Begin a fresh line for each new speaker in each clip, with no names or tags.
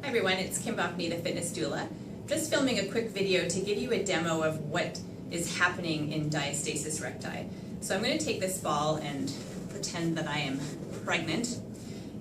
Hi everyone, it's Kim Bachny, the fitness doula. Just filming a quick video to give you a demo of what is happening in diastasis recti. So I'm going to take this ball and pretend that I am pregnant.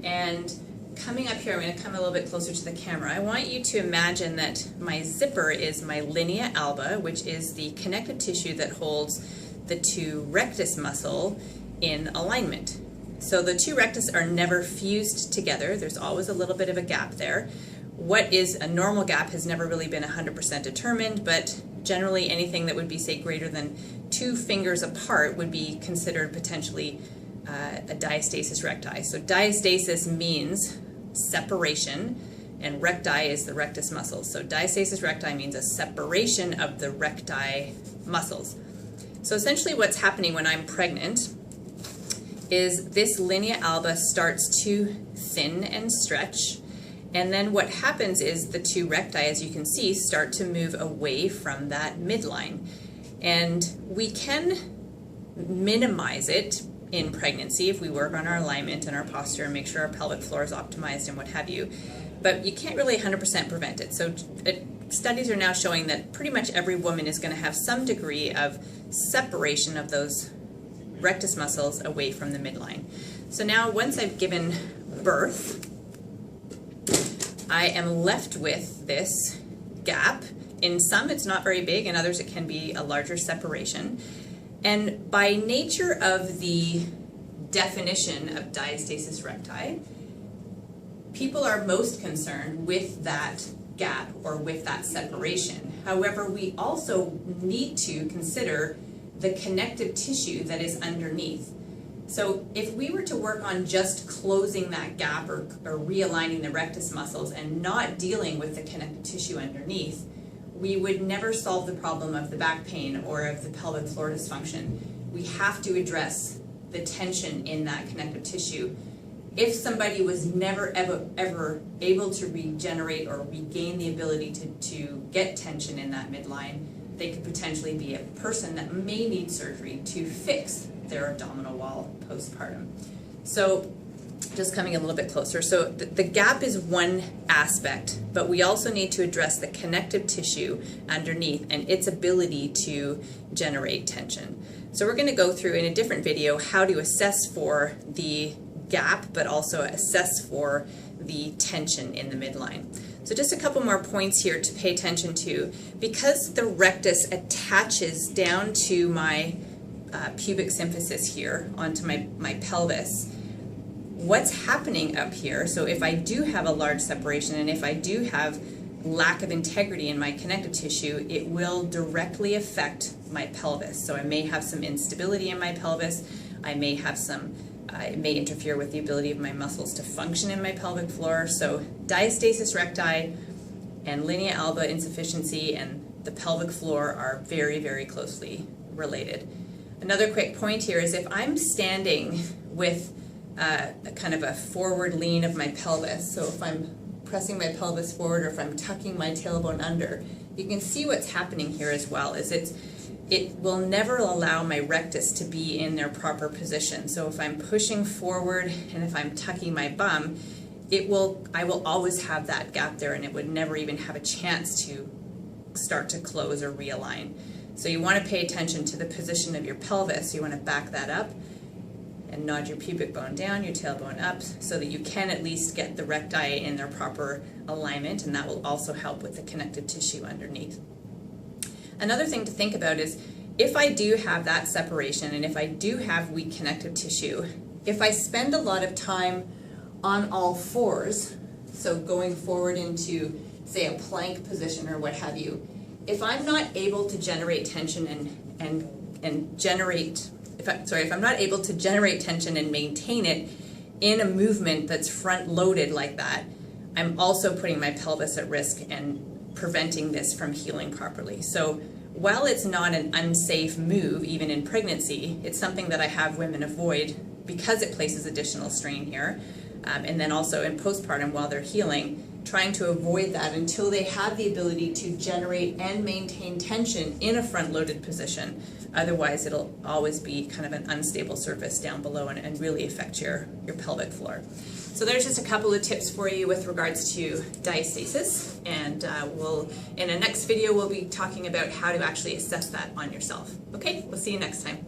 And coming up here, I'm going to come a little bit closer to the camera. I want you to imagine that my zipper is my linea alba, which is the connective tissue that holds the two rectus muscle in alignment. So the two rectus are never fused together. There's always a little bit of a gap there. What is a normal gap has never really been 100% determined, but generally anything that would be, say, greater than 2 fingers apart would be considered potentially a diastasis recti. So diastasis means separation, and recti is the rectus muscles. So diastasis recti means a separation of the recti muscles. So essentially what's happening when I'm pregnant is this linea alba starts to thin and stretch, and then what happens is the two recti, as you can see, start to move away from that midline. And we can minimize it in pregnancy if we work on our alignment and our posture and make sure our pelvic floor is optimized and what have you, but you can't really 100% prevent it. So studies are now showing that pretty much every woman is going to have some degree of separation of those rectus muscles away from the midline. So now once I've given birth, I am left with this gap. In some it's not very big, in others it can be a larger separation. And by nature of the definition of diastasis recti, people are most concerned with that gap or with that separation. However, we also need to consider the connective tissue that is underneath. So if we were to work on just closing that gap or realigning the rectus muscles and not dealing with the connective tissue underneath, we would never solve the problem of the back pain or of the pelvic floor dysfunction. We have to address the tension in that connective tissue. If somebody was never ever able to regenerate or regain the ability to get tension in that midline, they could potentially be a person that may need surgery to fix their abdominal wall postpartum. So just coming a little bit closer. So the gap is one aspect, but we also need to address the connective tissue underneath and its ability to generate tension. So we're going to go through in a different video how to assess for the gap, but also assess for the tension in the midline. So just a couple more points here to pay attention to. Because the rectus attaches down to my pubic symphysis here, onto my pelvis, what's happening up here, so if I do have a large separation and if I do have lack of integrity in my connective tissue, it will directly affect my pelvis. So I may have some instability in my pelvis, I may have some it may interfere with the ability of my muscles to function in my pelvic floor. So diastasis recti and linea alba insufficiency and the pelvic floor are very, very closely related. Another quick point here is if I'm standing with a kind of a forward lean of my pelvis, so if I'm pressing my pelvis forward or if I'm tucking my tailbone under, you can see what's happening here as well, is it will never allow my rectus to be in their proper position. So if I'm pushing forward and if I'm tucking my bum, I will always have that gap there and it would never even have a chance to start to close or realign. So you want to pay attention to the position of your pelvis. You want to back that up and nod your pubic bone down, your tailbone up, so that you can at least get the recti in their proper alignment, and that will also help with the connective tissue underneath. Another thing to think about is if I do have that separation and if I do have weak connective tissue, if I spend a lot of time on all fours, so going forward into, say, a plank position or what have you, if I'm not able to generate tension if I'm not able to generate tension and maintain it in a movement that's front loaded like that, I'm also putting my pelvis at risk and preventing this from healing properly. So while it's not an unsafe move, even in pregnancy, it's something that I have women avoid because it places additional strain here. And then also in postpartum while they're healing, trying to avoid that until they have the ability to generate and maintain tension in a front-loaded position. Otherwise, it'll always be kind of an unstable surface down below and really affect your pelvic floor. So there's just a couple of tips for you with regards to diastasis, and in a next video we'll be talking about how to actually assess that on yourself. Okay, we'll see you next time.